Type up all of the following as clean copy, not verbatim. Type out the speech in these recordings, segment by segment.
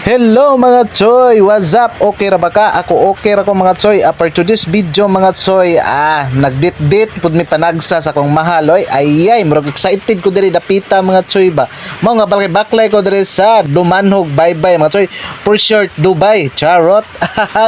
Hello mga choy, what's up? Okay ra ba ka? Ako okay ra ko mga choy. For today's video mga choy, nagdit-dit pud mi panagsa sa akong mahal oy. Ayay, murag excited ko diri dapita mga choy ba. Mao nga baklay ko diri sa Dumanhog Bye-bye mga choy. For short, Dubai, charot.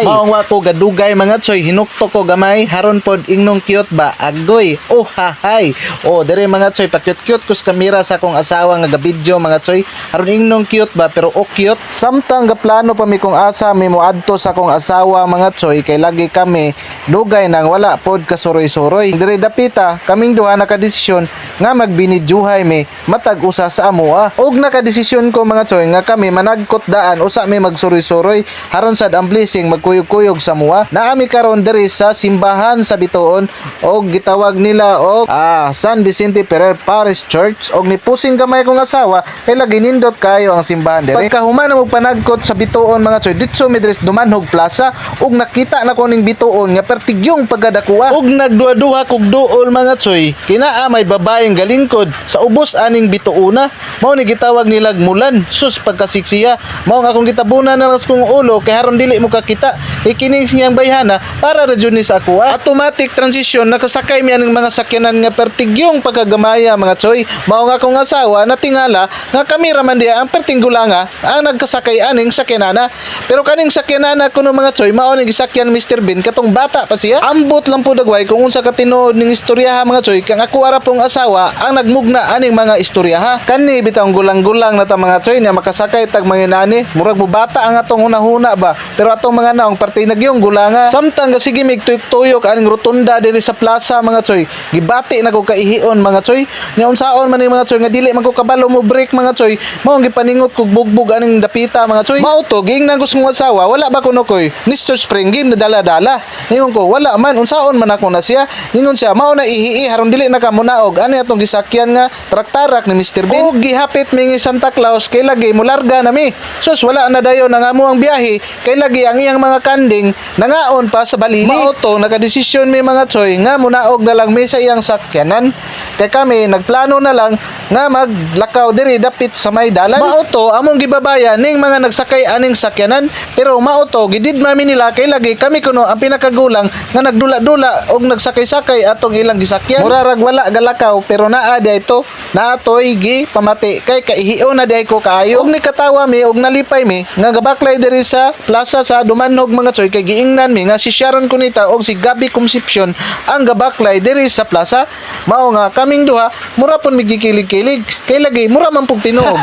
Mao nga ko gadugay mga choy, hinukto ko gamay haron pod ingnong cute ba. Agoy. Oh hahay. Oh, diri mga choy, pa-cute-cute ko sa kamera sa akong asawa nga ga-video mga choy. Haron ingnong cute ba pero cute. Samtang gaplano pa mi kung asa mi moadto sa akong asawa mga choy kay lagi kami dugay nang wala pod kasuroy-suroy. Dire dapita kaming duha nakadesisyon nga magbinidjuhay mi matag usa sa amoa. Og nakadesisyon ko mga choy nga kami managkot daan usa mi magsuroy-suroy haron sad ang blessing magkuyog-kuyog sa amoa. Naami karon diri sa simbahan sa Bituon og gitawag nila og San Vicente Ferrer Parish Church og nipusing gamay kong asawa kay lagi nindot kayo ang simbahan diri. Pagkahuman mo panagkot sa Bituon mga choy ditso mi diri Dumanhog Plaza ug nakita na ko ning Bituon nga pertigyong pagadakuha ug nagduha-duha kog duol mga choy kinaa may babaeng galingkod sa ubos aning Bituona mao ni gitawag nilag Mulan sus pagkasiksiya mao nga akong gitabunan na las kong ulo kay haron dili mo kakita ikining siyang bayhana para ra jud ni sa ako automatic transition nakasakay mi aning mga sakyanan nga pertigyong pagkagamaya mga choy mao nga akong asawa natingala nga kami ra man diha ang pertinggulanga ang nagkasakay aning sakyanana pero kaning sakyanana kuno mga choy mao ni gisakyan Mr. Bean katong bata pa siya ambot lang po dagway kung unsa ka tinuod ning istoryaha mga choy kang ako ara pong asawa ang nagmugna aning mga istoryaha kani bitang gulang-gulang na ta mga choy nga makasakay tag manginani murag mo bata ang atong hunahuna ba pero atong mga naong partay nagyong gulanga samtang sige mig tuyok-tuyok aning rotunda diri sa plaza mga choy gibati na ko kaihion mga choy nya unsaon man ni mga choy nga dili man ko kabalo mo break mga choy mao gipaningot kog bugbog aning dapita mga choy mao to ging nang gusto mong asawa wala ba kuno koy Mr. Spring gin dala-dala ningon ko wala man unsaon man ako na siya ningon siya mao na ihii haron dili na ka munaog ani atong gisakyan nga traktarak ni Mr. Bean ug gihapit mi Santa Claus kay lagi mo larga na mi sus wala na dayon nga mo ang biyahe kay lagi ang iyang mga kanding nangaon pa sa balili mao to nakadesisyon mi mga choy nga munaog na lang mi sa iyang sakyanan kay kami nagplano na lang nga maglakaw diri dapit sa may dalan mao to among gibabayan ning mga nagsakay aning sakyanan pero mao to gididma mi nila kay lagi kami kuno ang pinakagulang nga nagdula-dula og nagsakay-sakay atong ilang gisakyan murarag wala galakaw pero naa di ito naatoy gi pamati kay kaihion na di ko kaayo og nikatawa mi og nalipay mi nga gabaklay diri sa plaza sa Dumanhog mga choy kay giingnan mi nga si Sharon Cunita og si Gabby Concepcion ang gabaklay diri sa plaza mao nga kaming duha mura pon migikilig-kilig kay lagi mura man pug tinuod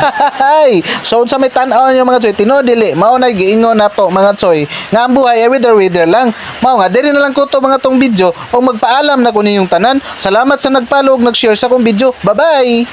so unsa may tan-aw niyo mga choy tinuod dili mao na giingon nato mga choy nga ang buhay ay wither lang mao nga diri na lang ko to mga tong video og magpaalam na ko ninyong tanan salamat sa nagpalo ug nag-share sa akong video bye bye.